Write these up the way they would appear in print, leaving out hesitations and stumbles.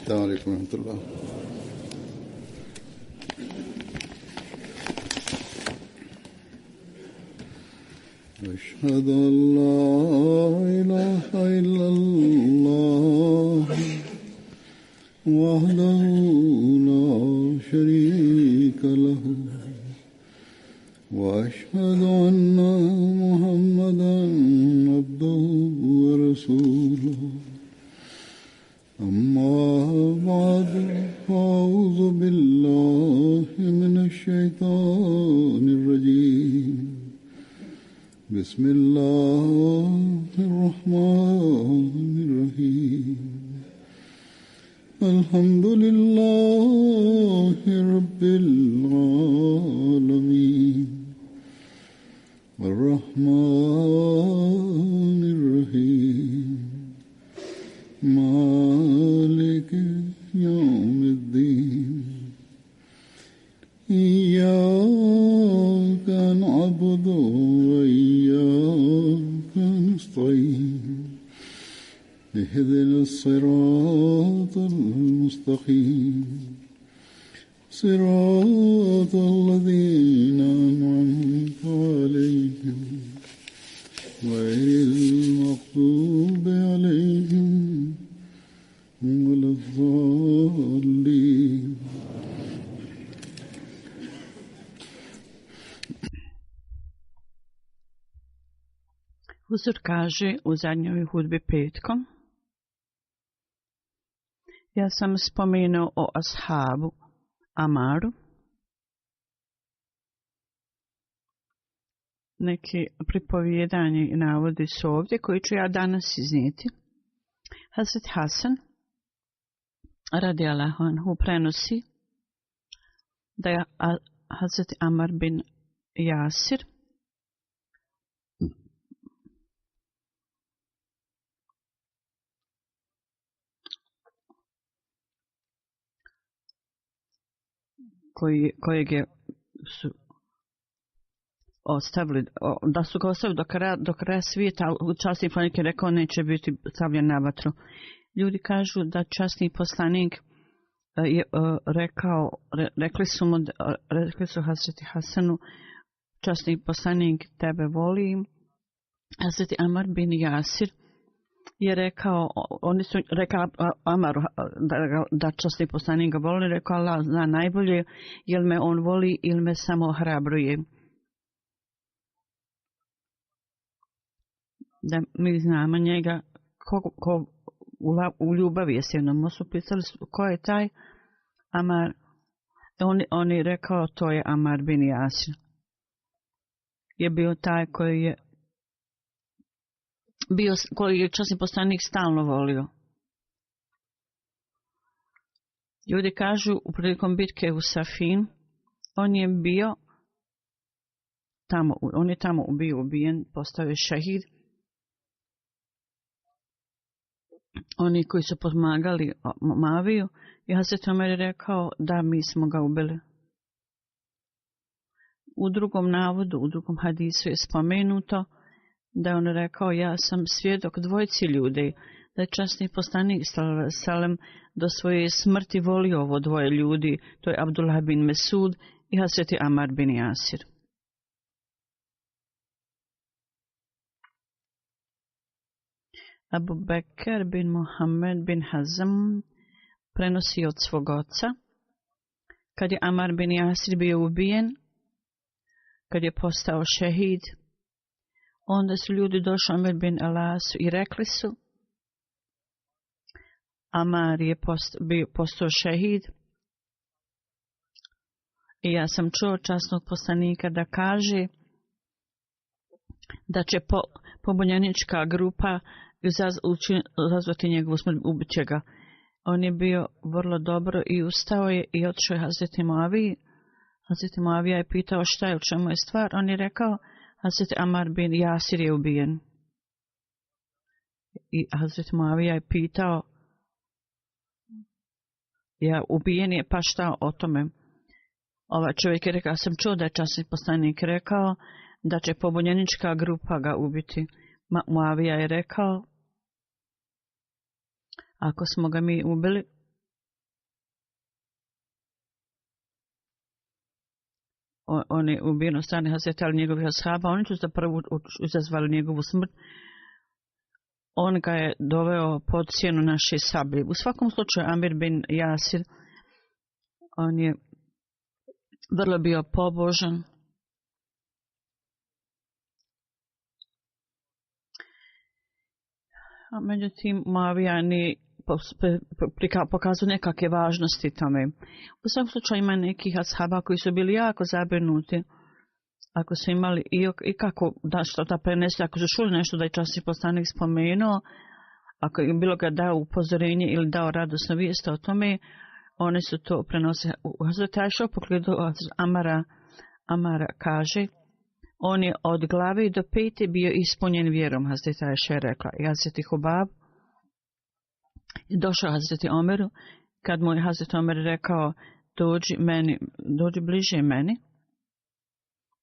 السلام عليكم ورحمة الله. أشهد أن لا إله إلا الله وحده لا شريك له وأشهد أن محمدا عبده ورسوله أما بعد فأعوذ بالله من الشيطان الرجيم بسم الله الرحمن الرحيم الحمد لله رب العالمين الرحمن الرحيم مالك يوم الدين إياك نعبد وإياك نستعين اهدنا الصراط المستقيم صراط الذين أنعمت عليهم غير المغضوب عليهم ولا الضالين. Huzur kaže u zadnjoj hudbi petkom: ja sam spomenuo o ashabu Amaru. Neki pripovjedanje i navodi su ovdje koji ću ja danas iznijeti. Hazret Hasan radijallahu anhu prenosi da je Hazret Amar bin Jasir kojeg je su ostavili, da su ga ostavili do kraja svijeta, časni poslanik je rekao neće biti stavljen na vatru. Ljudi kažu da časni poslanik je rekli su Hazreti Hasanu, časni poslanik tebe voli. Hazreti Amar bin Jasir je rekao, oni su rekao Amaru da časni poslanik ga voli, rekao Allah zna najbolje, jel me on voli ili me samo ohrabruje. Da mi znamo njega ko u ljubavi je s jednom. Su pitali ko je taj Amar. On je rekao to je Amar bin Jasir. Je bio taj koji je časni poslanik stalno volio. Ljudi kažu u prilikom bitke u Safin, on je tamo bio ubijen, postao je šahid. Oni koji su pomagali Maviju, i Hazret Omer je rekao da mi smo ga ubili. U drugom navodu, u drugom hadisu je spomenuto da on rekao ja sam svjedok dvojici ljudi, da je časni poslanik sallam do svoje smrti volio ovo dvoje ljudi, to je Abdullah bin Mesud i Hazreti Amar bin Jasir. Abu Bekr bin Muhammed bin Hazm prenosi od svog oca, kad je Amar bin Jasir bio ubijen, kad je postao šehid, onda su ljudi došli Amr bin Alasu i rekli su Amar je postao šehid i ja sam čuo časnog poslanika da kaže da će pobunjenička grupa izazvati njegovu smrt, ubiće ga. On je bio vrlo dobro i ustao je i otišao je Hazreti Muaviji. Hazreti Muavija je pitao šta je, u čemu je stvar. On je rekao Hazreti Amar bin Jasir je ubijen. I Hazreti Muavija je pitao ubijen je, pa šta o tome? Ovaj čovjek je rekao, sam čuo da je časni poslanik rekao da će pobunjenička grupa ga ubiti. Muavija je rekao, ako smo ga mi ubili, on je ubijen od strane Hazreti Ali njegovih ashaba, oni su zapravo izazvali njegovu smrt. On ga je doveo pod sjenu naše sablje. U svakom slučaju Amir bin Jasir, on je vrlo bio pobožan. A međutim, Muavija nije pokazao nekakve važnosti tome. U svakom slučaju ima nekih ashaba koji su bili jako zabrinuti. Ako su imali i kako da prenesu, ako su čuli nešto da je časni poslanik spomenuo, ako je bilo ga dao upozorenje ili dao radosnu vijest o tome, oni su to prenosili. Hazreti Ajša u pogledu Amara kaže, on je od glave do pete bio ispunjen vjerom, Hazreti Ajša je rekla. I Hazreti Hubab došao Hazreti Omeru, kad mu je Hazreti Omer rekao, dođi bliže meni.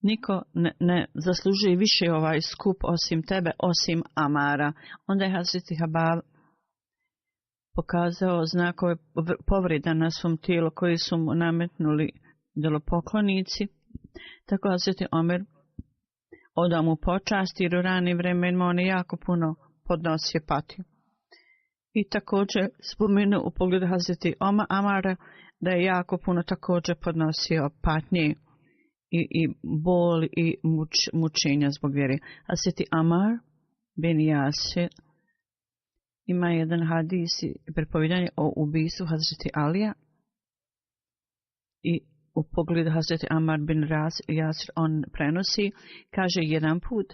Niko ne zaslužuje više ovaj skup osim tebe, osim Amara. Onda je Hazreti Hubab pokazao znakove povreda na svom tijelu koji su mu nametnuli idolopoklonici. Tako Hazreti Omer odao mu počast jer u ranim vremenima on je jako puno podnosio patnju. I također spomenuo u pogledu Hazreti Amara da je jako puno također podnosio patnje i bol i mučenja zbog vjere. Hazreti Amar bin Jasir ima jedan hadis i pripovjedanje o ubistvu Hazreti Alija i u pogledu Hazreti Amar bin Jasir on prenosi, kaže jedan put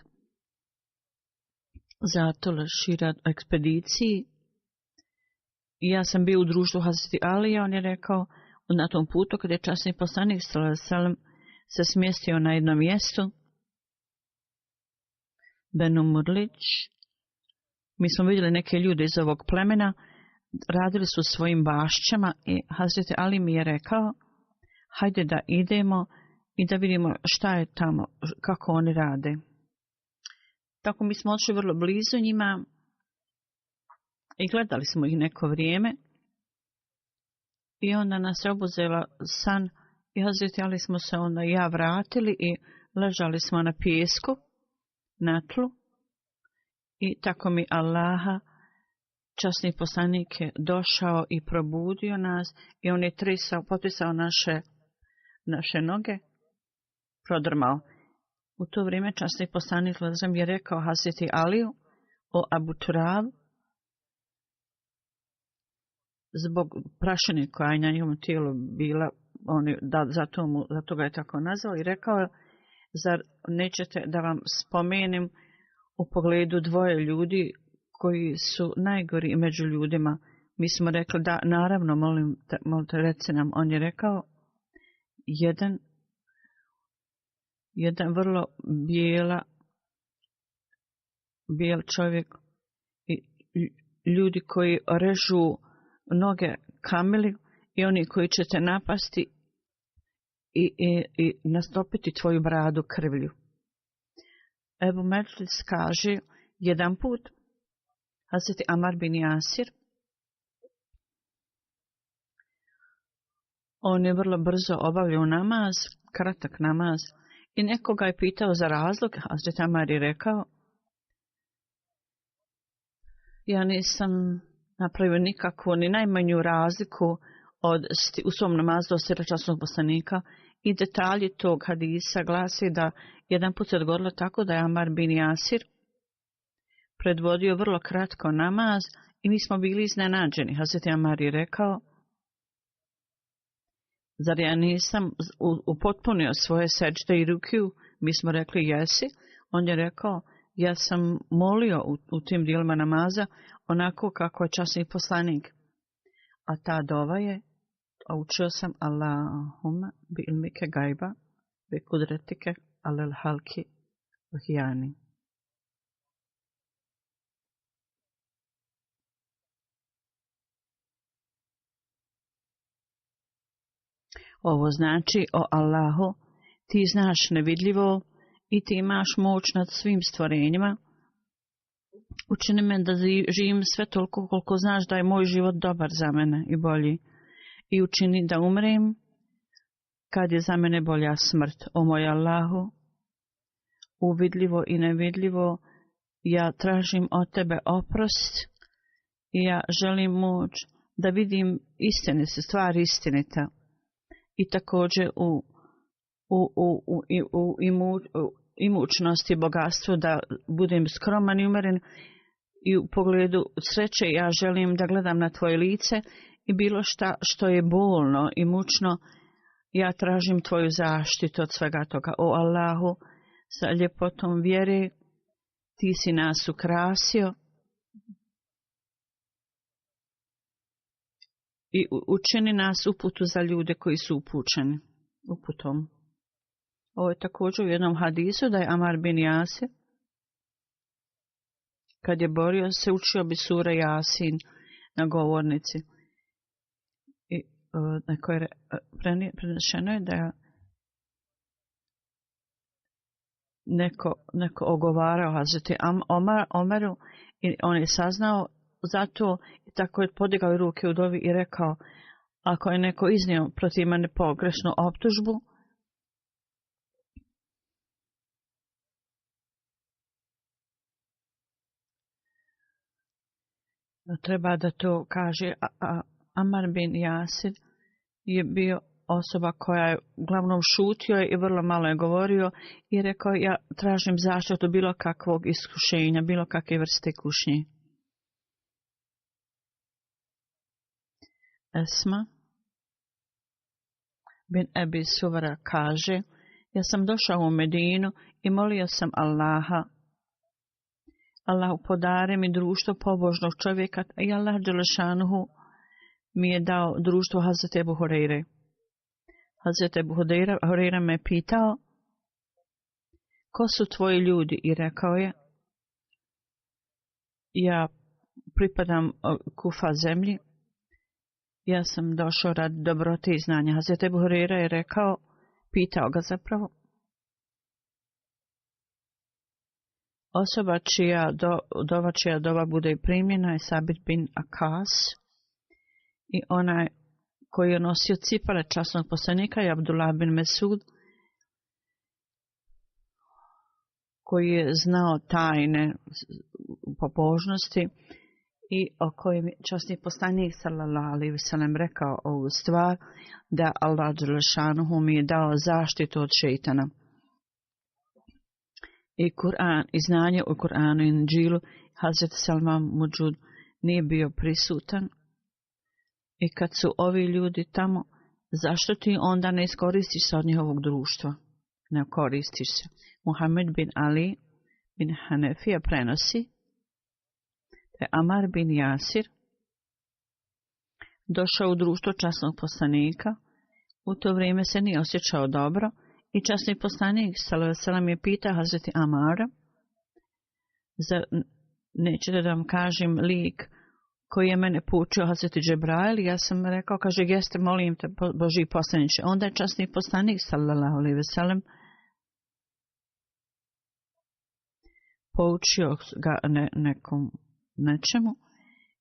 zato Šira ekspediciji ja sam bio u društvu Hazreti Alija, on je rekao na tom putu kada je časni poslanik se smjestio na jedno mjesto Benu Murlić. Mi smo vidjeli neke ljude iz ovog plemena, radili su svojim bašćama i Hazreti Ali mi je rekao, hajde da idemo i da vidimo šta je tamo, kako oni rade. Tako mi smo odšli vrlo blizu njima i gledali smo ih neko vrijeme i onda nas je obuzela san i Hazreti Ali smo se onda ja vratili i ležali smo na pijesku, na tlu i tako mi Allaha časni poslanik je došao i probudio nas i on je potisao naše noge, prodrmao. U to vrijeme časni poslanik je rekao Hazreti Aliju o Abu Turab zbog prašine koja je na njegovom tijelu bila, zato ga je tako nazvao i rekao, zar nećete da vam spomenem u pogledu dvoje ljudi koji su najgori među ljudima. Mi smo rekli da, naravno, molite, reci nam. On je rekao, jedan vrlo bijel čovjek i ljudi koji režu noge kamili i oni koji će te napasti i nastopiti tvoju bradu krvlju. Ebu Medžlis kaže, jedan put Hazreti Amar bin Jasir, on je vrlo brzo obavljao namaz, kratak namaz, i nekoga je pitao za razlog. Hazreti Amar je rekao, ja nisam napravio nikakvu ni najmanju razliku u svom namazu od časnog poslanika i detalji tog hadisa glasi da jedan put se odgovorilo tako da je Amar bin Jasir predvodio vrlo kratko namaz i mi smo bili iznenađeni. Hazreti Amar je rekao, zar ja nisam upotpunio svoje seđde i rukiju? Mi smo rekli jesi. On je rekao, ja sam molio u tim dijelima namaza onako kako je časni poslanik. A ta dova je, učio sam Allahumma bi ilmike gajba, bi kudretike alel halki vahijani. Ovo znači, o Allahu, ti znaš nevidljivo i ti imaš moć nad svim stvorenjima. Učini me da živim sve toliko koliko znaš da je moj život dobar za mene i bolji. I učini da umrem kad je za mene bolja smrt. O moj Allahu, uvidljivo i nevidljivo, ja tražim od tebe oprost i ja želim moć da vidim istinite, stvar istinita. I također u imućnosti i bogatstvu da budem skroman i umeren i u pogledu sreće ja želim da gledam na tvoje lice i bilo šta što je bolno i mučno ja tražim tvoju zaštitu od svega toga. O Allahu, sa ljepotom vjere ti si nas ukrasio i učini nas uputu za ljude koji su upućeni uputom. Ovo je također u jednom hadisu da je Amar bin Jasir, kad je borio se, učio bi sure Jasin na govornici. I prenešeno je da je neko ogovarao Hazreti Omeru i on je saznao zato i tako je podigao ruke u dovi i rekao, ako je neko iznio protiv mene pogrešnu optužbu, treba da to kaže. Amar bin Jasir je bio osoba koja je uglavnom šutio i vrlo malo je govorio i rekao, ja tražim zaštitu bilo kakvog iskušenja, bilo kakve vrste kušnje. Esma bin Ebi Suvara kaže, ja sam došao u Medinu i molio sam Allaha, Allah podare mi društvo pobožnog čovjeka i Allah dželešanuhu mi je dao društvo Hazreti Ebu Hureyre. Hazreti Ebu Hureyre me pitao, ko su tvoji ljudi? I rekao je, ja pripadam Kufa zemlji, ja sam došao radi dobrote i znanja. Hazreti Ebu Hureyre je rekao, pitao ga zapravo, osoba čija dova bude primljena je Sabit bin Akas i onaj koji je nosio cipale časnog poslanika je Abdullah bin Mesud, koji je znao tajne pobožnosti i o kojem je časni poslanik sallallahu alejhi ve sellem rekao ovu stvar, da Allah dželešanuhu mi je dao zaštitu od šejtana. I Kur'an, i znanje u Kur'anu i Inđilu, Hazret Salman Muđud nije bio prisutan. I kad su ovi ljudi tamo, zašto ti onda ne iskoristiš se od njihovog društva? Ne koristiš se. Muhammed bin Ali bin Hanefija prenosi da je Amar bin Jasir došao u društvo časnog poslanika. U to vrijeme se nije osjećao dobro i časni poslanik sallallahu alejhi ve sellem je pitao Hazreti Amara, nećete da vam kažem lik koji je mene poučio Hazreti Džebrail? Ja sam rekao, kaže, jeste, molim te, Božji poslaniče. Onda je časni poslanik sallallahu alejhi ve sellem poučio ga nečemu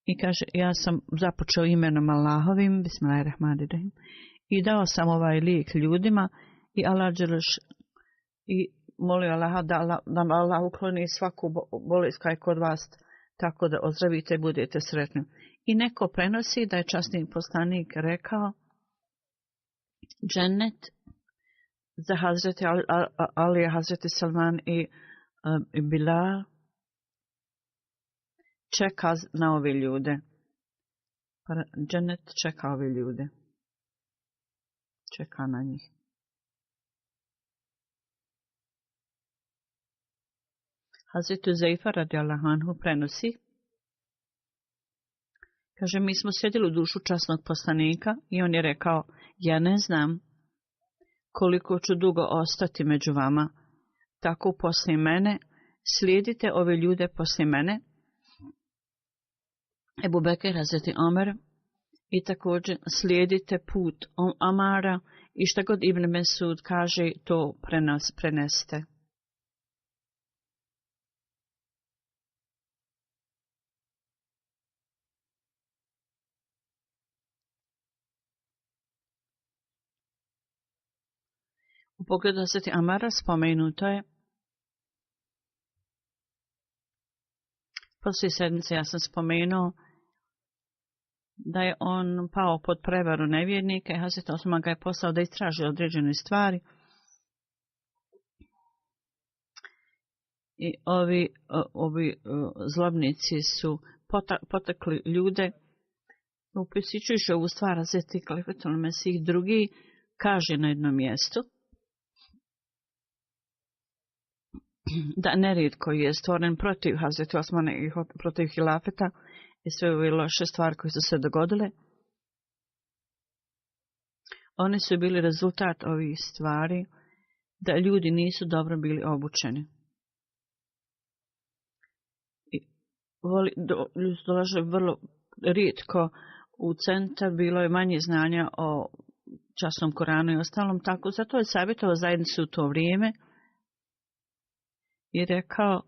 i kaže, ja sam započeo imenom Allahovim, bismillahirrahmanirrahim, i dao sam ovaj lijek ljudima i Allah i molio Allaha da Allah ukloni svaku bolest koja je kod vas, tako da ozdravite i budete sretni. I neko prenosi da je časni poslanik rekao, džennet za Hazreti Ali, Hazreti Salman i Bilal čeka na ove ljude. Džennet čeka ove ljude. Čeka na njih. Hazreti Uzejfa radijallahu anhu prenosi, kaže, mi smo sjedili u dušu časnog poslanika i on je rekao, ja ne znam koliko ću dugo ostati među vama, tako poslije mene, slijedite ove ljude poslije mene, Ebu Bekir, Hazreti Omer, i također slijedite put Amara i šta god Ibn Mesud kaže, to prenesite. U pogledu Hazreti Amara spomenuto je prošle sedmice ja sam spomenuo da je on pao pod prevaru nevjernika i Hazreti Osman ga je poslao da istraži određene stvari. I ovi zlobnici su potakli ljude upisičujući ovu stvar Hazreti Kalifatul Mesih drugi kaže na jednom mjestu da nered koji je stvoren protiv Hazreti Osmana i protiv hilafeta i sve ove loše stvari koje su se dogodile, one su bili rezultat ovih stvari da ljudi nisu dobro bili obučeni. Dolaže vrlo rijetko u centar, bilo je manje znanja o časnom Koranu i ostalom, tako zato je savjetovao zajednicu u to vrijeme i rekao,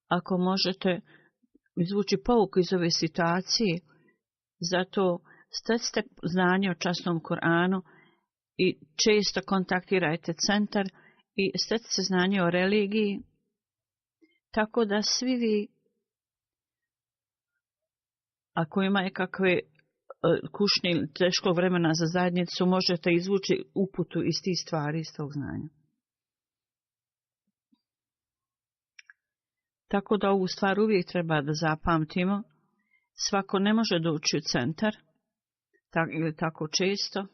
ako možete izvući pouku iz ove situacije, zato stecite znanje o časnom Koranu i često kontaktirajte centar i stecite znanje o religiji, tako da svi vi, ako ima kakve kušnje ili teškog vremena za zajednicu, možete izvući uputu iz tih stvari, iz tog znanja. Tako da ovu stvar uvijek treba da zapamtimo. Svako ne može doći u centar, ili tako često.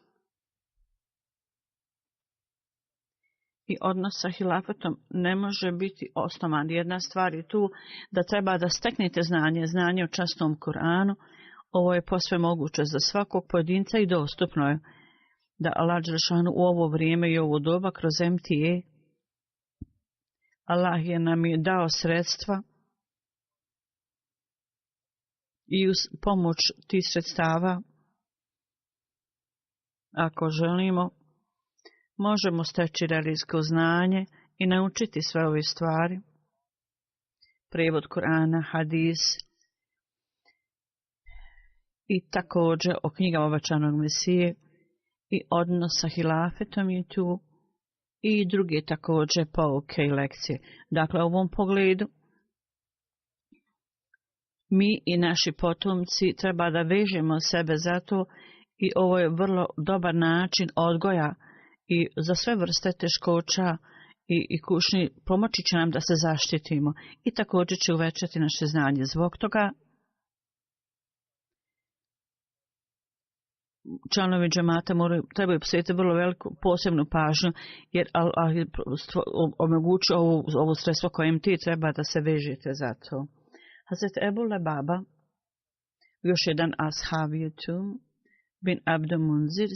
I odnos sa hilafetom ne može biti osnovan. Jedna stvar je tu da treba da steknete znanje o časnom Koranu. Ovo je posve moguće za svakog pojedinca i dostupno je da Allah dželešanu u ovo vrijeme i ovo doba kroz MTA Allah je nam je dao sredstva i uz pomoć tih sredstava, ako želimo, možemo steći religijsko znanje i naučiti sve ove stvari. Prijevod Kur'ana, hadis i također o knjigama obećanog Mesije i odnos sa hilafetom je tu i druge također pouke i lekcije. Dakle, u ovom pogledu mi i naši potomci treba da vežemo sebe za to i ovo je vrlo dobar način odgoja i za sve vrste teškoća i kušnji pomoći će nam da se zaštitimo i također će uvećati naše znanje. Zbog toga članovi džemata trebaju posvetiti vrlo veliku posebnu pažnju, jer Allah je omogućio ovo sredstvo kojem ti treba da se vežete za to. Hazret Ebu Lebaba, još jedan ashab je tu, bin Abdu Munzir,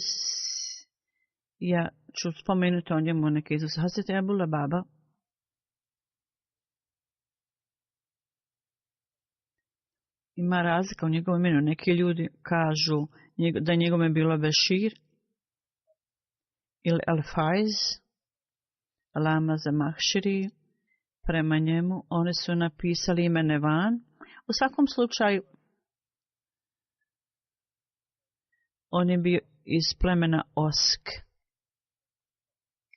ja ću spomenuti o njemu neke izuse. Hazret Ebu Lebaba ima razlika u njegovom imenu. Neki ljudi kažu da je njegove bilo Bešir ili Al-Faiz, Lama za Mahširi. Prema njemu oni su napisali ime Nevan. U svakom slučaju on je bio iz plemena Osk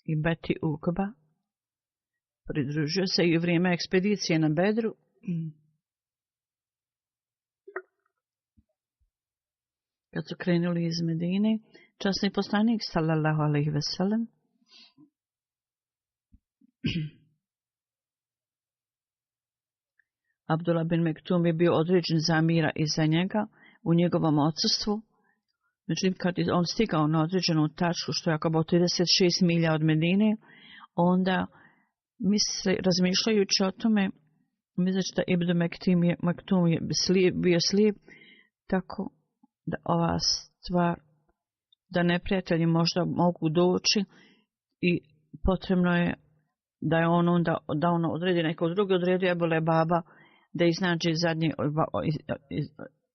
i Beti Ukba. Pridružio se i u vrijeme ekspedicije na Bedru. Kad su krenuli iz Medine, časni poslanik sallallahu alejhi ve sellem Abdullah bin Mektum je bio određen za amira iza njega u njegovom odsustvu. Međutim, kad je on stigao na određenu tačku, što je oko 36 milja od Medine, onda razmišljajući o tome, misleći da Ibn Mektum je bio slijep, tako da ova stvar, da neprijatelji možda mogu doći i potrebno je da je on onda da ono odredi neko drugi, odredio Ebu Lebaba da iznađe zadnje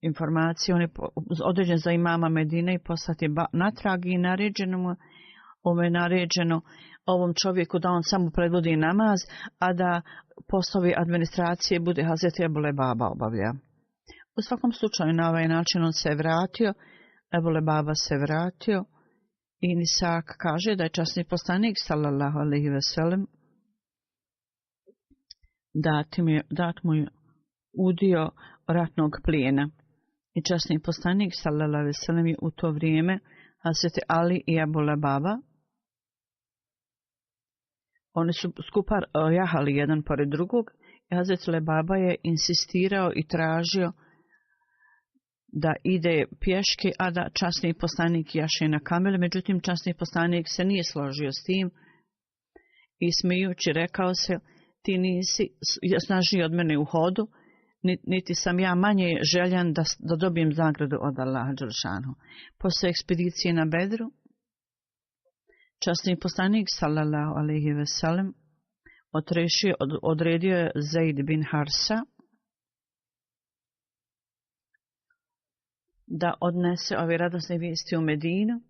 informacije. On je određen za imama Medine i poslati natrag i naređeno ovom čovjeku da on samo predvodi namaz, a da poslovi administracije bude Hazret Ebu Lebaba obavlja. U svakom slučaju na ovaj način on se vratio, Ebu Lebaba se vratio I Isak kaže da je časni poslanik sallallahu alejhi ve sellem dat mu je udio ratnog plijena. I časni poslanik sallallahu alejhi ve sellem je u to vrijeme Hazreti Ali i Ebu Lebaba. Oni su skupa jahali jedan pored drugog i Hazreti Lebaba je insistirao i tražio da ide pješke, a da časni poslanik jaše na kamele. Međutim, časni poslanik se nije složio s tim i smijući rekao se, ti nisi snažniji od mene u hodu, niti sam ja manje željan da dobijem nagradu od Allaha dželešanu. Posle ekspedicije na Bedru, časni poslanik sallallahu alejhi ve sellem odredio je Zaid bin Harsa da odnese ove radosne vijesti u Medinu.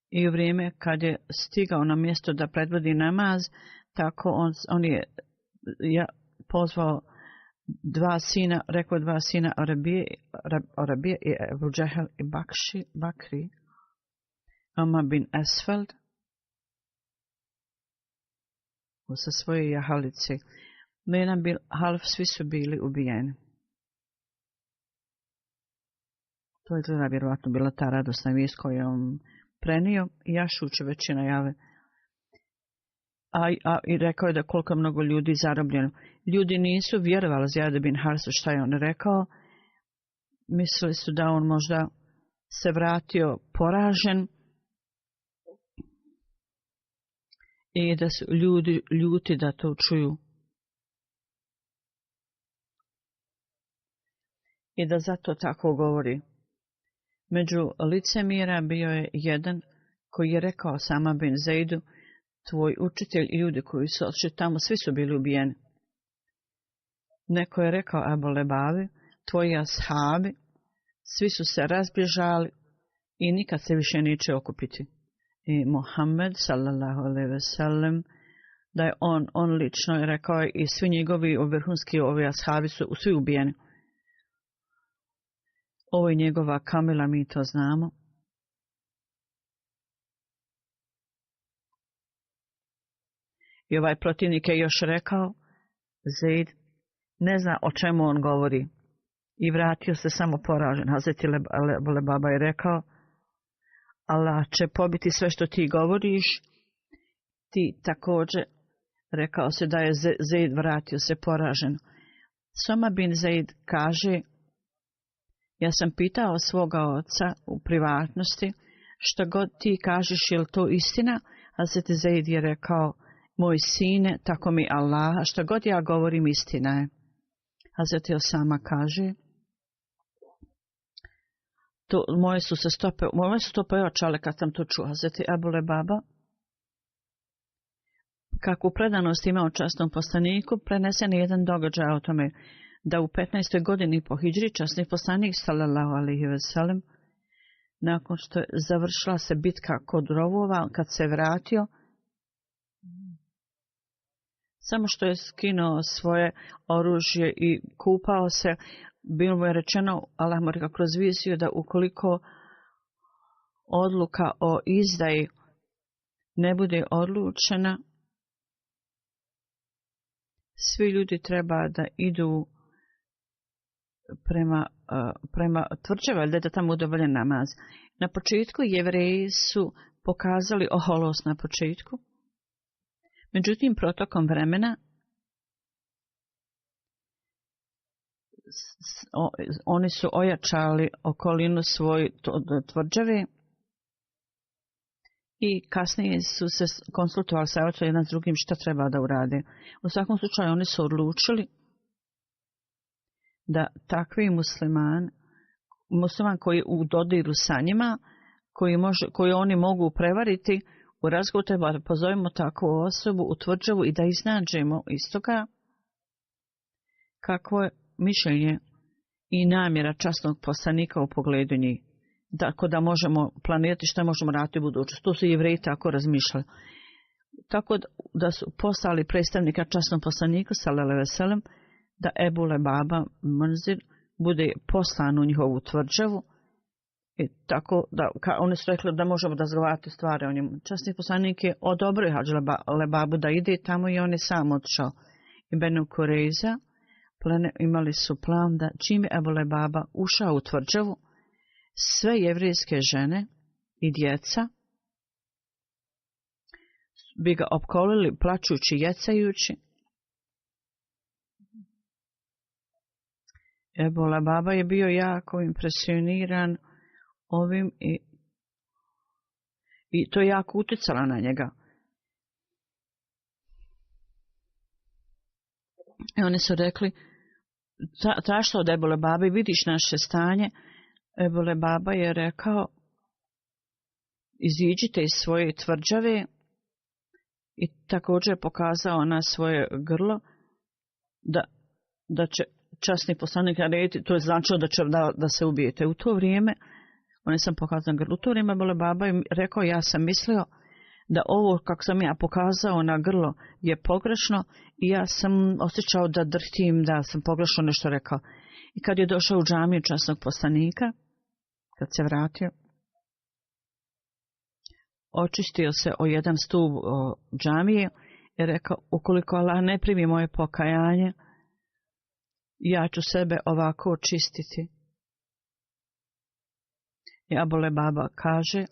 I u vrijeme kad je stigao na mjesto da predvodi namaz, tako on je pozvao dva sina Arabije i Ebu Džehel i Bakri, Omar bin Esfeld, sa svoje jahalice. Menan bil Half, svi su bili ubijeni. To je tada vjerovatno bila ta radosna vijest koju je on prenio i jašuće većina jave. I rekao je da koliko mnogo ljudi zarobljeno. Ljudi nisu vjerovali Zajad bin Harsu šta je on rekao. Mislili su da on možda se vratio poražen i da su ljudi ljuti da to čuju. I da zato tako govori. Među licemjera bio je jedan koji je rekao Sama bin Zaidu, tvoj učitelj i ljudi koji su odšli tamo, svi su bili ubijeni. Neko je rekao Ebu Lebavi, tvoji ashabi, svi su se razbježali i nikad se više neće okupiti. I Muhammed sallallahu alejhi ve sellem, da je on lično je rekao i svi njegovi vrhunski ovi ashabi su svi ubijeni. Ovo je njegova kamila, mi to znamo. I ovaj protivnik je još rekao, Zaid ne zna o čemu on govori. I vratio se samo poražen. Hazreti Lebaba je rekao, Allah će pobiti sve što ti govoriš. Ti također rekao se da je Zaid vratio se poražen. Soma bin Zaid kaže, ja sam pitao svoga oca u privatnosti, što god ti kažeš, je li to istina? Hazreti Zaid je rekao, moj sine, tako mi Allah, što god ja govorim, istina je. Hazreti Osama kaže, moje su stope očale kad sam to čuo. Hazreti Ebu Lebaba, kakvu predanost imao časnom poslaniku, prenesen je jedan događaj o tome, da u 15. godini po hidžri časni poslanik sallallahu alejhi ve sellem, nakon što je završila se bitka kod rovova, kad se vratio, samo što je skinuo svoje oružje i kupao se, bilo mu je rečeno, Allah mu rekao kroz viziju, da ukoliko odluka o izdaji ne bude odlučena, svi ljudi treba da idu prema tvrđavi, da tamo udovoljen namaz. Na početku Jevreji su pokazali oholost na početku. Međutim, protokom vremena oni su ojačali okolinu svoje tvrđave i kasnije su se konsultovali sa jedan s drugim šta treba da urade. U svakom slučaju oni su odlučili takvi musliman koji u dodiru sa njima, koji oni mogu prevariti, u razgovoru treba da pozovemo takvu osobu u tvrđavu i da iznađemo istoga kakvo je mišljenje i namjera časnog poslanika u pogledu njih. Tako da možemo planirati šta možemo raditi u budućnosti. To su Jevreji tako razmišljali. Tako da su poslali predstavnika časnom poslaniku sallallahu alejhi ve sellem da Ebu Lebaba Munzir bude poslan u njihovu tvrđavu. I tako da oni su rekli da možemo da razgovarati stvari o njemu. Časni poslanik je odobrio Hadž Lebabu da ide tamo i on je sam otišao. I Benu Kurejza imali su plan da čim je Ebu Lebaba ušao u tvrđavu, sve jevrijske žene i djeca bi ga opkolili plačući, jecajući. Ebu Lebaba je bio jako impresioniran ovim i to je jako utjecalo na njega. I oni su rekli, zašto od Ebu Lebabe vidiš naše stanje? Ebu Lebaba je rekao, iziđite iz svoje tvrđave, i također je pokazao na svoje grlo da će časni poslanik narediti, to je značilo da se ubijete. U to vrijeme, on je sam pokazao grlo, u to vrijeme Ebu Lebaba je rekao, ja sam mislio da ovo kako sam ja pokazao na grlo je pogrešno i ja sam osjećao da drhtim, da sam pogrešno nešto rekao. I kad je došao u džamiju časnog poslanika, kad se vratio, očistio se o jedan stup džamije i rekao, ukoliko Allah ne primi moje pokajanje, ja ću sebe ovako očistiti. I Ebu Lebaba kaže,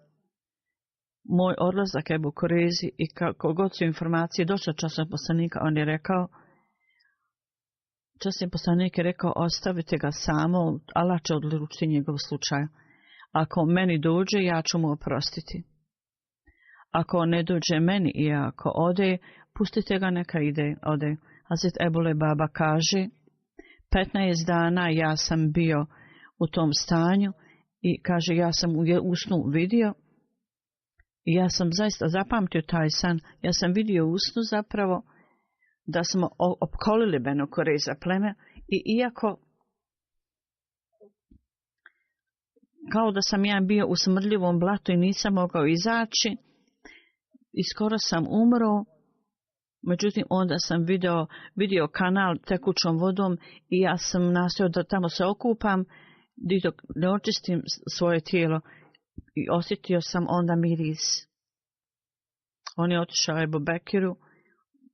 moj odlazak Ebu Kurezi i kako god su informacije došle časnog poslanika, on je rekao, časni poslanik je rekao, ostavite ga samo, Allah će odlučiti njegov slučaj. Ako meni dođe, ja ću mu oprostiti. Ako ne dođe meni i ako ode, pustite ga neka ode. Hazret Ebu Lebaba kaže, 15 dana ja sam bio u tom stanju i kaže, ja sam u snu vidio i ja sam zaista zapamtio taj san. Ja sam vidio u snu zapravo da smo opkolili Benu Kurejza pleme i iako kao da sam ja bio u smrdljivom blatu i nisam mogao izaći i skoro sam umro, međutim onda sam vidio kanal tekućom vodom i ja sam nastojao da tamo se okupam, dok ne očistim svoje tijelo i osjetio sam onda miris. On je otišao Ebu Bekiru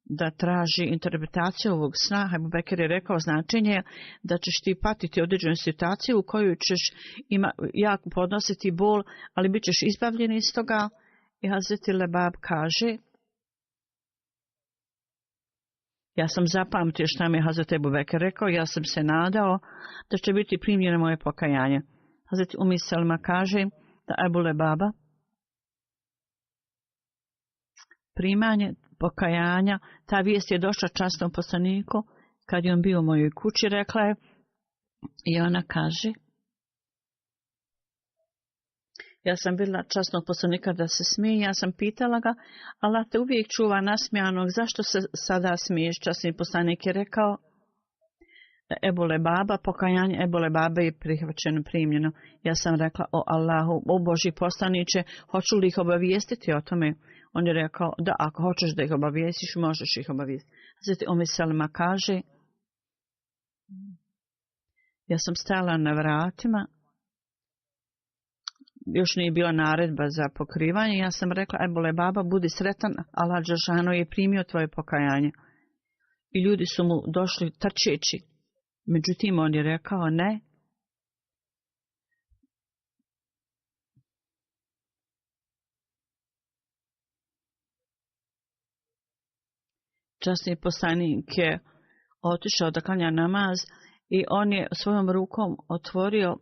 da traži interpretaciju ovog sna. Ebu Bekir je rekao, značenje da ćeš ti patiti određenu situaciju u kojoj ćeš jako podnositi bol, ali bit ćeš izbavljen iz toga. I Hazreti Lebab kaže, ja sam zapamtio šta mi je Hazreti Ebu Bekir rekao, ja sam se nadao da će biti primljeno moje pokajanje. Hazreti Umi Selma kaže da Ebu Lebaba primanje pokajanja, ta vijest je došla časnom poslaniku kad je on bio u mojoj kući, rekla je, i ona kaže, ja sam vidjela časnog poslanika da se smije, ja sam pitala ga, Allah te uvijek čuva nasmijanog, zašto se sada smiješ? Časni poslanik je rekao, Ebu Lebaba, pokajanje Ebu Lebabe je prihvaćeno, primljeno. Ja sam rekla, o Allahu, o Božji poslaniče, hoću li ih obavijestiti o tome? On je rekao, da, ako hoćeš da ih obavijestiš, možeš ih obavijestiti. Hazreti Umi Selma kaže, ja sam stajala na vratima, još nije bila naredba za pokrivanje, ja sam rekla, Ebu Lebaba, budi sretan, Allah dželešanu je primio tvoje pokajanje. I ljudi su mu došli trčeći. Međutim, on je rekao, ne. Časni poslanik je otišao da klanja namaz i on je svojom rukom otvorio,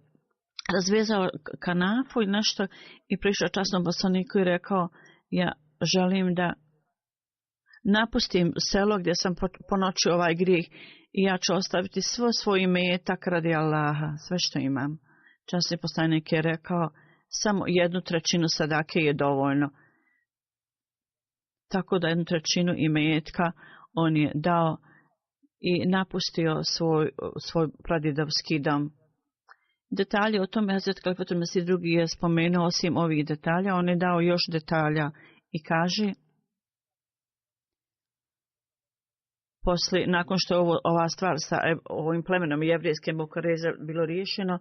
razvezao kanafu i nešto i prišao časnom poslaniku i rekao, ja želim da napustim selo gdje sam ponoćio ovaj grijeh i ja ću ostaviti svoj imetak radi Allaha, sve što imam. Časni poslanik je rekao, samo 1/3 sadake je dovoljno. Tako da 1/3 imetka on je dao i napustio svoj pradjedovski dom. Detalje o tome Hazret Kalifatul Mesih II je spomenuo, osim ovih detalja, on je dao još detalja i kaže, poslije, nakon što je ova stvar sa ovim plemenom jevrijskim Bukareza bilo riješeno,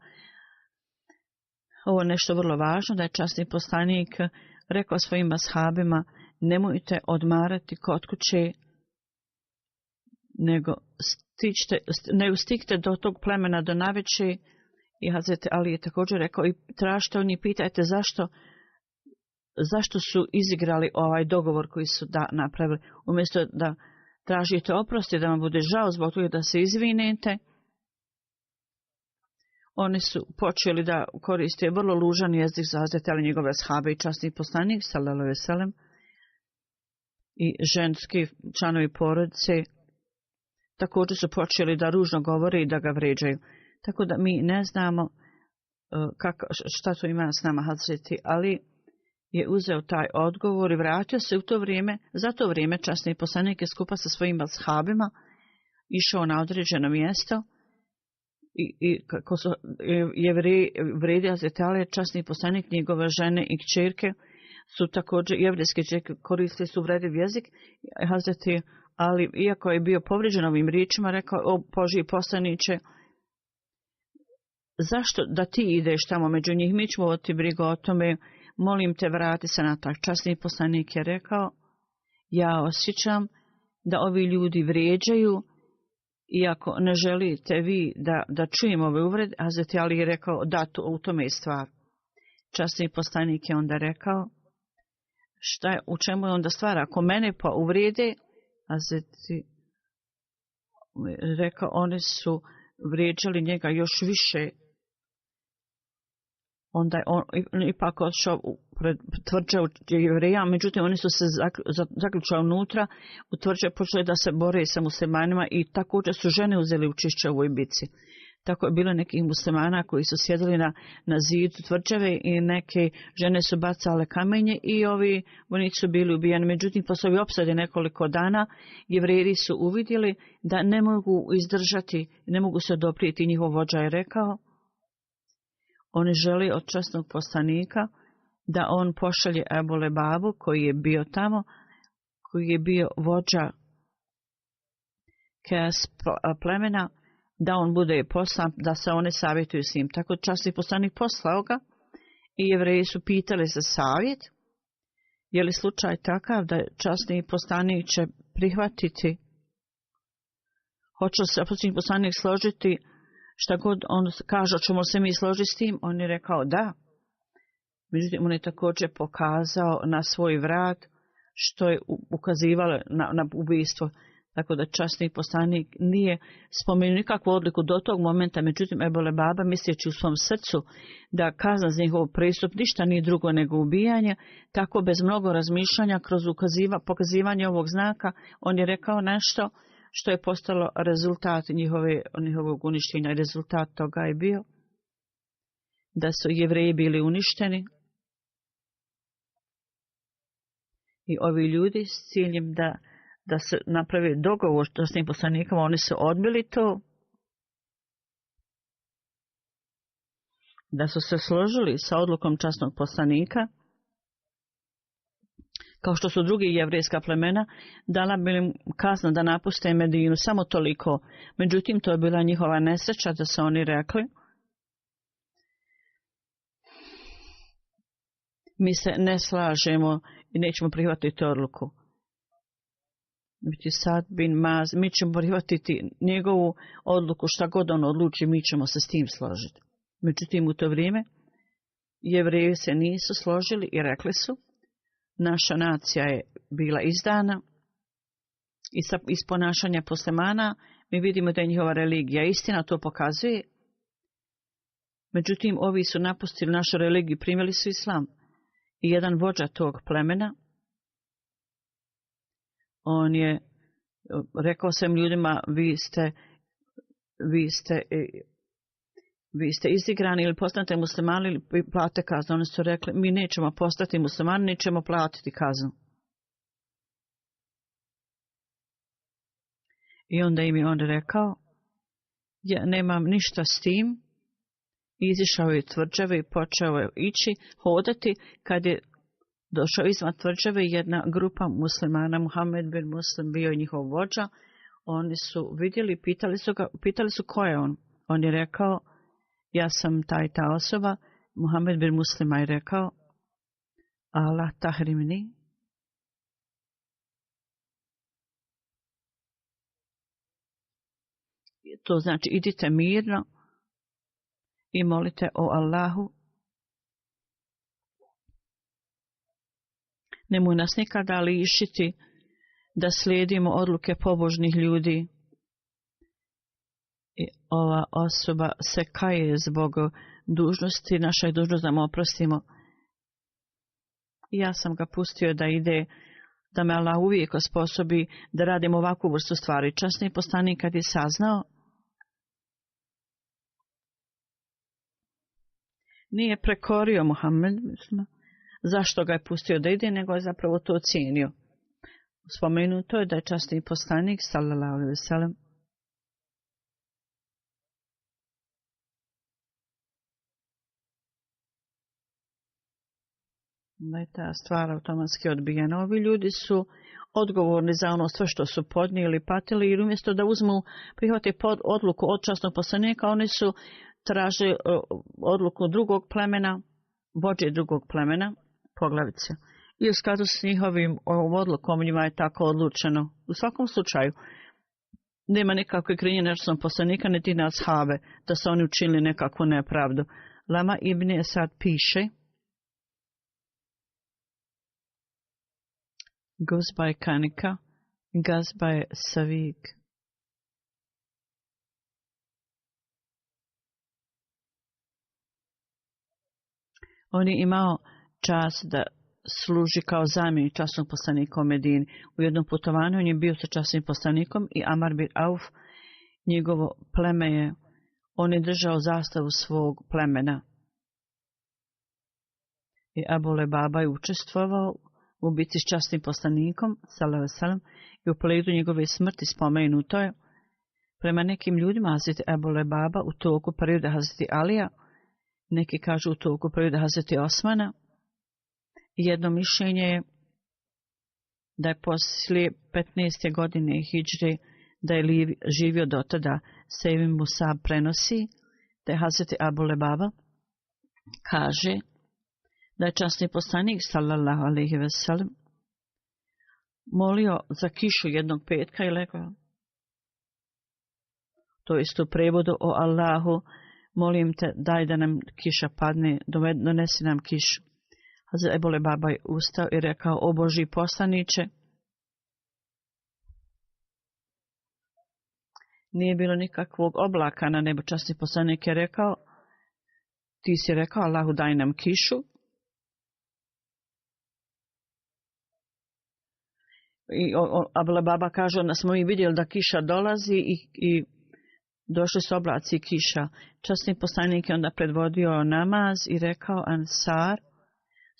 ovo je nešto vrlo važno, da je časni poslanik rekao svojim ashabima, nemojte odmarati kod kuće, nego ne stigte do tog plemena do navečer. I Hazreti Ali je također rekao, i tražite od njih, pitajte zašto su izigrali ovaj dogovor koji su napravili. Umjesto da tražite oprosti, da vam bude žao zbog toga da se izvinete, oni su počeli da koriste vrlo lužan jezik za Hazreti Ali, njegove ashabe i časni poslanik, sallallahu alejhi ve sellem, i ženski članovi porodice također su počeli da ružno govore i da ga vređaju. Tako da mi ne znamo šta to ima s nama. Hazreti Ali je uzeo taj odgovor i vratio se u to vrijeme. Za to vrijeme časni poslanik je skupa sa svojim ashabima išao na određeno mjesto i kako su vredi Hazreti Ali, časni poslanik, njegove žene i kćerke su također, jevrijske kćerke koristili su vrediv jezik. Hazreti Ali, iako je bio povrijeđen ovim riječima, rekao, o Božji poslaniče, zašto da ti ideš tamo među njih, mi ćemo voditi brigu o tome, molim te vrati se natrag. Časni poslanik je rekao, ja osjećam da ovi ljudi vrijeđaju, iako ne želite vi da čujemo ove uvrede. Hazreti Ali je rekao, da, u tome je stvar. Časni poslanik je onda rekao, u čemu je onda stvar? Ako mene pa uvrede, Hazreti rekao, oni su vrijeđali njega još više. Onda je on ipak odšao pred tvrđavu Jevreja, međutim oni su se zaključali unutra, u tvrđavi počeli da se bore sa muslimanima i također su žene uzeli učešće u ovoj bici. Tako je bilo nekih muslimana koji su sjedili na zidu tvrđave i neke žene su bacale kamenje i ovi vojnici su bili ubijeni. Međutim, posle ove opsade nekoliko dana, Jevreji su uvidjeli da ne mogu izdržati, ne mogu se doprijeti. Njihov vođa je rekao, oni želi od časnog poslanika da on pošalje Ebu Lebabu koji je bio tamo, koji je bio vođa Kes plemena, da on bude poslan, da se one savjetuju s njim. Tako časni poslanik poslao ga i Jevreji su pitali za savjet. Je li slučaj takav da časni poslanik će prihvatiti, hoće se časni poslanik složiti šta god on kaže, ćemo se mi složiti s tim? On je rekao da. Međutim, on je također pokazao na svoj vrat što je ukazivalo na ubijstvo. Tako da časni poslanik nije spomenuo nikakvu odliku do tog momenta. Međutim, Ebu Lebaba, misleći u svom srcu da kazna za njihov pristup ništa nije drugo nego ubijanje, tako bez mnogo razmišljanja kroz pokazivanje ovog znaka, on je rekao nešto što je postalo rezultat njihovog uništenja. Rezultat toga je bio da su Jevreji bili uništeni i ovi ljudi s ciljem da se napravi dogovor s tim poslanikama, oni su odbili to, da su se složili sa odlukom časnog poslanika, kao što su drugi jevrejska plemena, dala bi im kazna da napuste Medinu, samo toliko. Međutim, to je bila njihova nesreća da su oni rekli, mi se ne slažemo i nećemo prihvatiti odluku. Sad bin Maz, mi ćemo prihvatiti njegovu odluku, šta god on odluči, mi ćemo se s tim složiti. Međutim, u to vrijeme Jevreji se nisu složili i rekli su, naša nacija je bila izdana i iz ponašanja muslimana mi vidimo da je njihova religija istina, to pokazuje. Međutim, ovi su napustili našu religiju, primili su islam. I jedan vođa tog plemena, on je rekao svim ljudima, vi ste izigrani ili postanete muslimani ili plate kaznu. Oni su rekli, mi nećemo postati muslimani, nećemo platiti kaznu. I onda im je on rekao, ja nemam ništa s tim. Izišao je tvrđave i počeo je ići, hodati. Kad je došao izvan tvrđave, jedna grupa muslimana, Muhammed bin Muslim bio je njihov vođa, Oni su vidjeli, pitali su ko je on. On je rekao, ja sam ta osoba. Muhammed bin Muslima je rekao, Allah tahrimni. To znači idite mirno i molite o Allahu. Nemoj nas nikada lišiti da slijedimo odluke pobožnih ljudi. I ova osoba se kaje zbog dužnosti, naša je dužnost da mu oprostimo. Ja sam ga pustio da ide, da me Allah uvijek osposobi da radim ovakvu vrstu stvari. Časni poslanik kad je saznao, nije prekorio Muhammed, zašto ga je pustio da ide, nego je zapravo to cijenio. Spomenuto je da je časni poslanik, sallallahu alejhi ve sellem, da je ta stvar automatski odbijena. Ovi ljudi su odgovorni za ono sve što su podnijeli, patili, i umjesto da uzmu, prihvate odluku od časnog poslanika, oni su traže odluku drugog plemena, vođe drugog plemena, poglavice. I u skladu s njihovim odlukom njima je tako odlučeno. U svakom slučaju, nema nikakve krivnje na časnog poslanika, niti na ashave, da su oni učinili nekakvu nepravdu. Lama ibn Esad piše, Gazba je kanika, gazba je savik. On je imao čast da služi kao zamjenik časnog poslanika u Medini. U jednom putovanju on je bio sa časnim poslanikom i Amar bin Auf, njegovo pleme je, on je držao zastavu svog plemena. I Abu Lebaba je učestvovao u bitci s časnim poslanikom, sallallahu alejhi ve sellem, i u pogledu njegove smrti spomenuto je, prema nekim ljudima Hazreti Abu Lebaba u toku perioda Hazreti Alija, neki kažu u toku perioda Hazreti Osmana. Jedno mišljenje je da je poslije 15. godine hidžre, da je živio do tada, se Ibn Musab prenosi, da je Hazreti Abu Lebaba kaže da je časni poslanik, sallallahu alejhi ve sellem, molio za kišu jednog petka i rekao, to isto u prevodu, o Allahu, molim te, daj da nam kiša padne, donesi nam kišu. Hazret Abu Lebaba je ustao i rekao, o Božji poslaniče, nije bilo nikakvog oblaka na nebu. Časni poslanik je rekao, ti si rekao, Allahu daj nam kišu. I Abu Lebaba kaže, onda smo mi vidjeli da kiša dolazi i došli su oblaci kiša. Časni poslanik je onda predvodio namaz i rekao, Ansar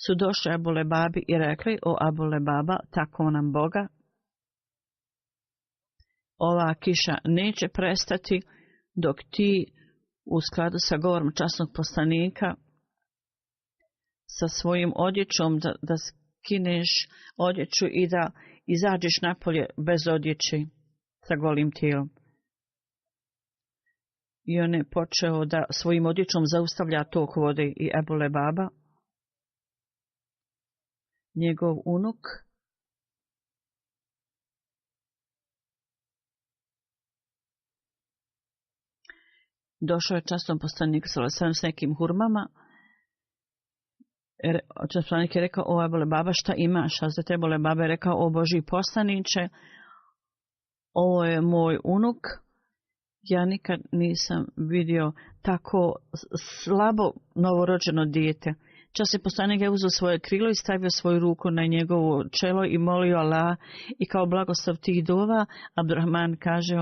su došli Abu Lebabi i rekli, o Abu Lebaba, tako nam Boga, ova kiša neće prestati dok ti u skladu sa govorom časnog poslanika sa svojim odjećom da skineš odjeću i da izađeš napolje bez odjeće sa golim tijelom. I on je počeo da svojim odjećom zaustavlja tok vode i Abu Lebaba, njegov unuk, došao je časnom poslaniku s nekim hurmama. Časni poslanik je rekao, o Abu Lebaba, šta imaš? Hazret Abu Lebaba je rekao, o Božji poslaniče, ovo je moj unuk. Ja nikad nisam vidio tako slabo novorođeno dijete. Časni poslanik je uzeo svoje krilo i stavio svoju ruku na njegovo čelo i molio Allah, i kao blagoslov tih dova, Abdurrahman kaže,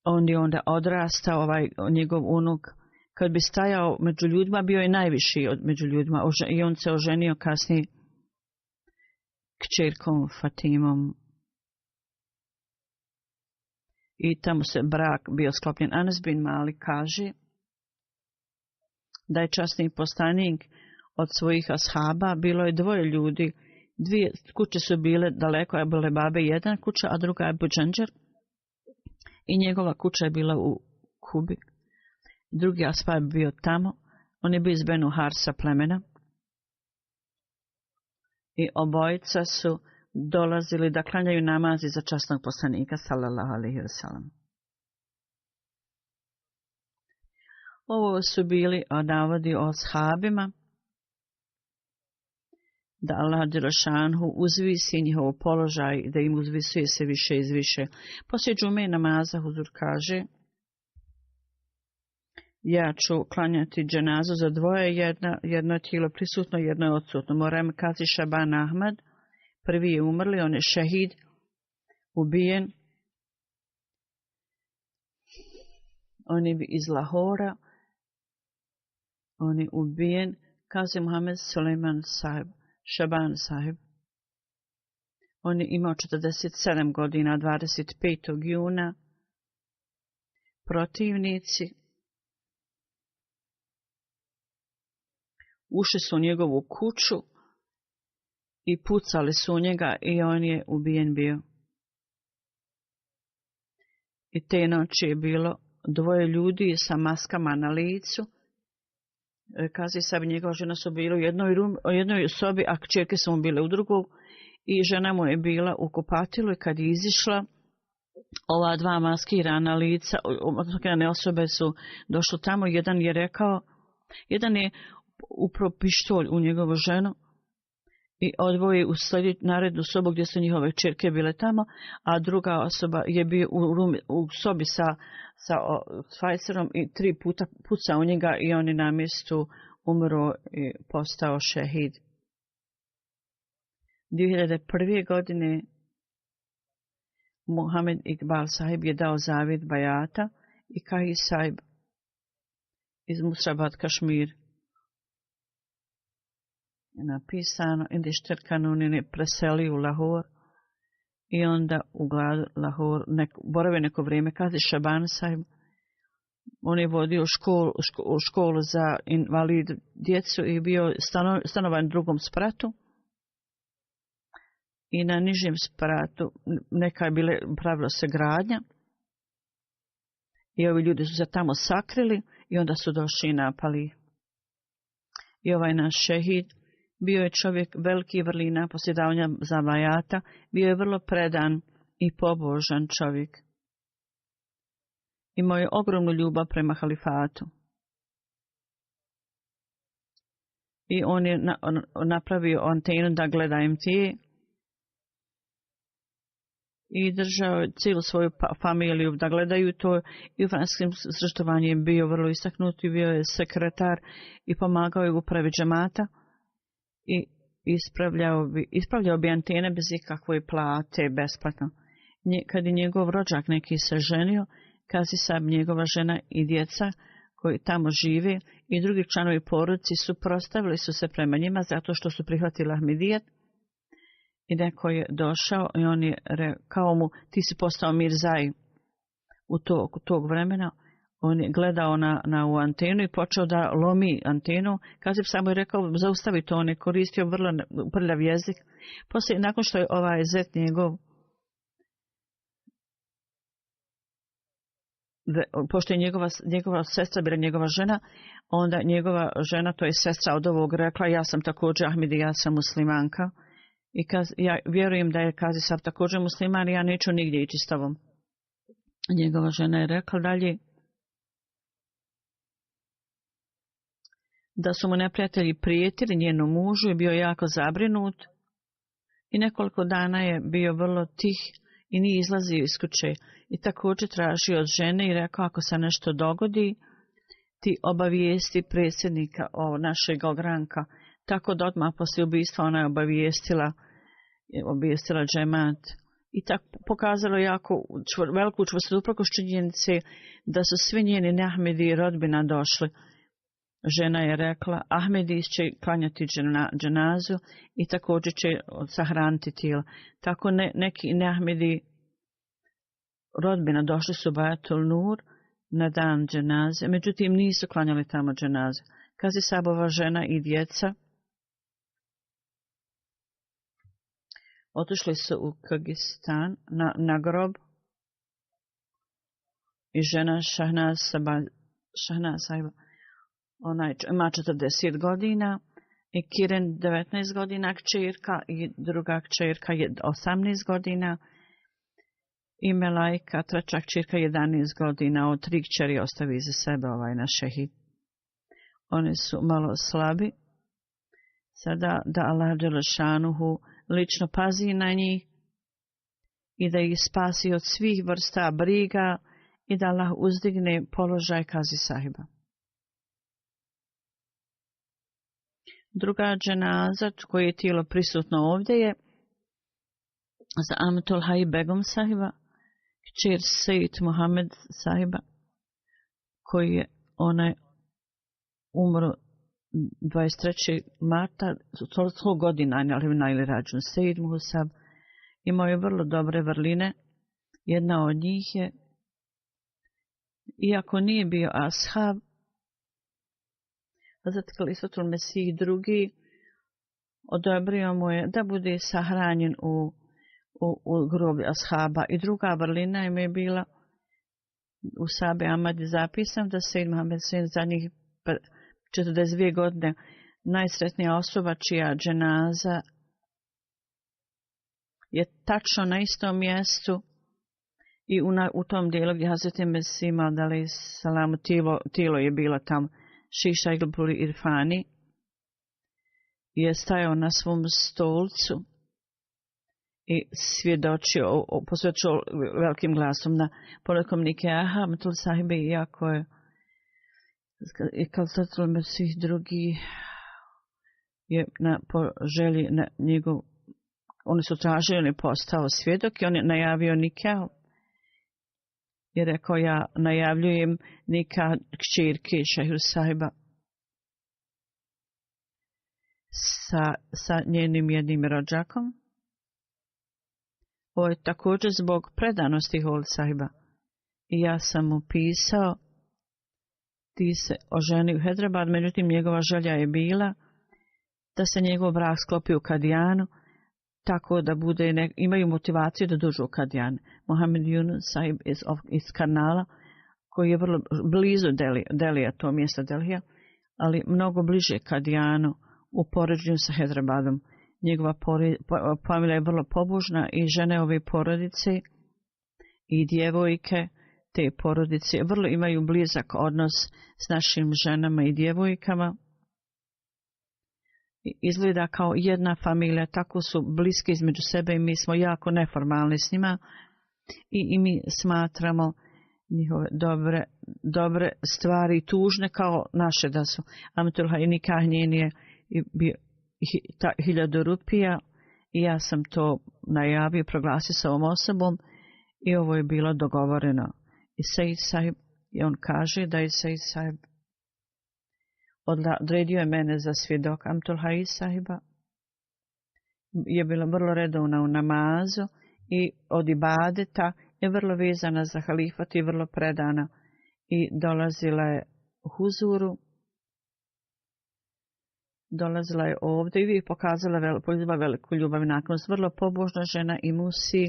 on je onda odrastao, njegov unuk. Kad bi stajao među ljudima, bio je najviši među ljudima, i on se oženio kasnije kćerkom Fatimom. I tamo se brak bio sklopljen. Anas bin Malik kaže da je časni poslanik od svojih ashaba, bilo je dvoje ljudi Dvije kuće su bile daleko, Abu Lebabe jedna kuća, a druga Abu Džandžer. I njegova kuća je bila u Kubi. Drugi ashab je bio tamo. On je bio iz Benu Harsa plemena. I obojica su dolazili da klanjaju namazi za časnog poslanika, sallallahu alejhi ve sellem. Ovo su bili navodi o ashabima, da Allah dželešanhu uzvisi njihov položaj, da im uzvisuje se više i više. Poslije džume namaza huzur kaže: ja ću klanjati dženazu za dvoje, jedno je tijelo prisutno, jedno je odsutno. Moram kazi Šaban Ahmed, prvi je umrli, on je šehid, ubijen. On je iz Lahora, on je ubijen. Kazi Muhammed Suleiman sahib, Šaban sahib. On je imao 47 godina, 25. juna. Protivnici ušli su u njegovu kuću i pucali su u njega i on je ubijen bio. I te noći je bilo dvoje ljudi sa maskama na licu. Kazi Sahib i njegova žena su bili u jednoj sobi, a kćerke su mu bile u drugoj. I žena mu je bila u kupatilu i kad je izišla, ova dva maskirana lica, maskirane osobe su došli tamo. Jedan je upravo pištolj u njegovu ženu i odvoje u narednu sobu gdje su njihove kćerke bile tamo, a druga osoba je bio u sobi sa Fajserom i 3 puta pucao u njega i on je na mjestu umro i postao šehid. 2001. godine Muhammed Iqbal sahib je dao zavjet bajata i Kahi sahib iz Musrabat Kašmir. Napisano, Indishter Kanunin je preselio u Lahor i onda u gradu Lahor borave neko vrijeme. Kazi Šaban sahib, on je vodio školu za invalid djecu i bio stanovan u drugom spratu. I na nižem spratu neka je bile pravilo se gradnja. I ovi ljudi su se tamo sakrili i onda su došli i napali. I ovaj naš šehid bio je čovjek veliki vrlina poslije davanja zavajata, bio je vrlo predan i pobožan čovjek. Imao je ogromnu ljubav prema halifatu. I on je napravio antenu da gleda MTA i držao cijelu svoju familiju da gledaju to. I u franskim srštovanju je bio vrlo istaknut i bio je sekretar i pomagao je u upravi džemata. I ispravljao bi antene bez ikakve plate, besplatno. Kad je njegov rođak neki se ženio, Kazi Sahib, njegova žena i djeca koji tamo žive i drugi članovi porodice suprotstavili su se prema njima zato što su prihvatili Ahmedijet. I neko je došao i on je rekao mu: ti si postao Mirzai u tog vremena. On je gledao na u antenu i počeo da lomi antenu. Kazib samo je rekao: zaustavi to, on je koristio vrlo prljav jezik. Poslije, nakon što je ovaj zet pošto je njegova sestra bila njegova žena, onda njegova žena, to je sestra od ovog, rekla: ja sam također Ahmedi, ja sam muslimanka. I ja vjerujem da je Kazi Sahib također musliman i ja neću nigdje ići s tobom. Njegova žena je rekla dalje da su mu neprijatelji prijetili njenom mužu i bio jako zabrinut i nekoliko dana je bio vrlo tih i nije izlazio iz kuće. I također tražio od žene i rekao: ako se nešto dogodi, ti obavijesti predsjednika našeg ogranka. Tako da odmah poslije ubistva ona je obavijestila džemat. I tako pokazalo jako veliku čvrstotu uprkos činjenice da su svi njeni neahmedi i rodbina došli. Žena je rekla: Ahmedi će klanjati dženazu i također će sahraniti tijelo. Tako neki neahmedi rodbina došli su Bajatul Nur na dan dženaze, međutim nisu klanjali tamo dženazu. Kazi Sahabova žena i djeca otišli su u Kyrgyzstan na grob i žena Šahnaz Sahiba, ona ima 40 godina i Kiren 19 godina kćerka i druga kćerka je 18 godina i Melajka, treća kćerka 11 godina, od 3 kćeri ostavi iza sebe na šehid. Oni su malo slabi. Sada da Allah Đelešanuhu lično pazi na njih i da ih spasi od svih vrsta briga i da Allah uzdigne položaj Kazi Sahiba. Druga dženaza koje je tijelo prisutno ovdje je za Amatul Hai Begum Sahiba, kćer Sejid Mohamed Sahiba, koji je umro 23. marta, 100 godina, ali najrađen. Sejid Muhusab imao je vrlo dobre vrline. Jedna od njih je, iako nije bio ashab, Hazrat Khalifatul Mesih drugi odobrio mu je da bude sahranjen u grobi ashaba. I druga vrlina im je bila, u Sabe Ahmad je zapisan da Sejid Mohamed Sahiba zadnjih 42 godine najsretnija osoba čija dženaza je tačno na istom mjestu i u tom dijelu gdje Hazreti Mesih alejhi selam tijelo je bilo tamo. Šiša Iglburi Irfani je stajao na svom stolcu i posvjedočio velikim glasom na poletkom Nikeaha Amatul Sahibe, iako je Khalifatul Mesih drugi je po želji na njegov, oni su tražili, on je postao svjedok i on je najavio nikah i rekao, ja najavljujem nikah kćerke Šehir Sahiba sa njenim jednim rođakom. Ovo je također zbog predanosti Hol Sahiba. I ja sam mu pisao, ti se oženi u Hedrabad, međutim njegova želja je bila da se njegov brak sklopi u Kadijanu, tako da imaju motivaciju da dođu u Kadijan. Mohamed Yunus Sahib iz Karnala, koji je vrlo blizu Delija, to mjesto Delija, ali mnogo bliže Kadijanu u poređenju sa Hedrabadom. Njegova familija je vrlo pobožna i žene ove porodice i djevojke te porodice vrlo imaju blizak odnos s našim ženama i djevojkama. Izgleda kao jedna familija, tako su bliski između sebe i mi smo jako neformalni s njima i mi smatramo njihove dobre stvari tužne kao naše da su. Amatul Hai nikah njen je bio 1000 rupija i ja sam to najavio, proglasio sa ovom osobom i ovo je bilo dogovoreno. I Sejid Sahib, i on kaže da je Sejid Sahib odredio je mene za svjedok. Amatul Hai Sahiba je bila vrlo redovna u namazu i od ibadeta je vrlo vezana za halifat i vrlo predana i dolazila je u huzuru, dolazila je ovdje i uvijek pokazala veliku ljubav i naklonost. Vrlo pobožna žena i musi,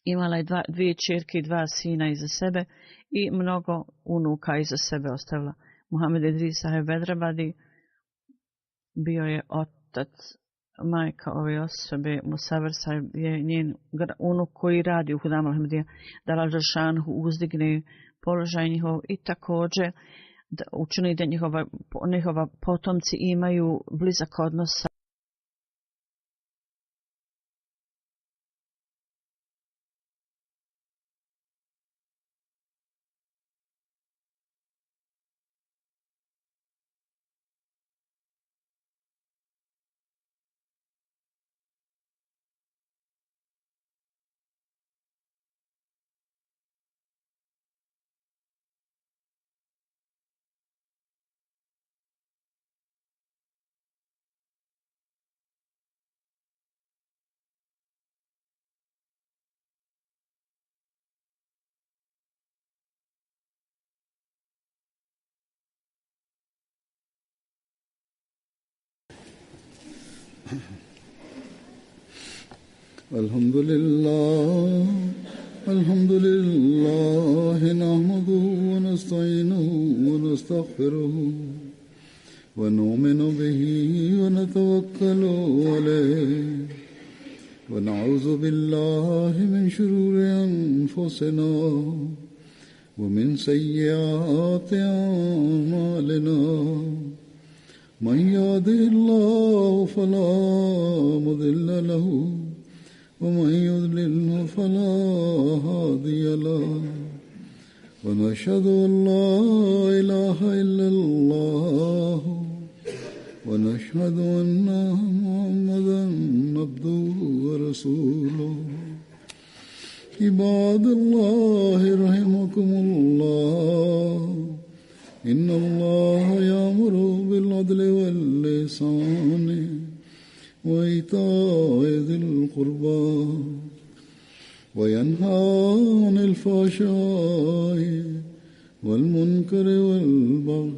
imala je 2 ćerke i 2 sina iza sebe i mnogo unuka iza sebe ostavila. Muhammed Idris Sahib Vedrabadi bio je otac, majka ove osobe. Musaver Sahib je njen unuk koji radi u Hudam Ahmadija, da Allah Đelešanuhu uzdigne položaj njihov i također da učini da njihova potomci imaju blizak odnos sa الحمد لله نحمده ونستعينه ونستغفره ونؤمن به ونتوكل عليه ونعوذ بالله من شرور أنفسنا ومن سيئات أعمالنا من يهده الله فلا مضل له ومن يضلل فلا هادي له ونشهد أن لا إله إلا الله ونشهد أن محمدا عبده ورسوله عباد الله رحمكم الله إن الله يأمر بالعدل والإحسان وإيتاء ذي القربى وينهى عن الفحشاء والمنكر والبغي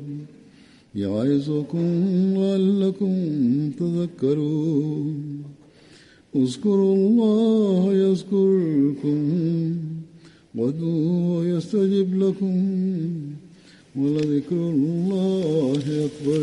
يعظكم لعلكم تذكرون اذكروا الله يذكركم وادعوه يستجب لكم ولذكر الله أكبر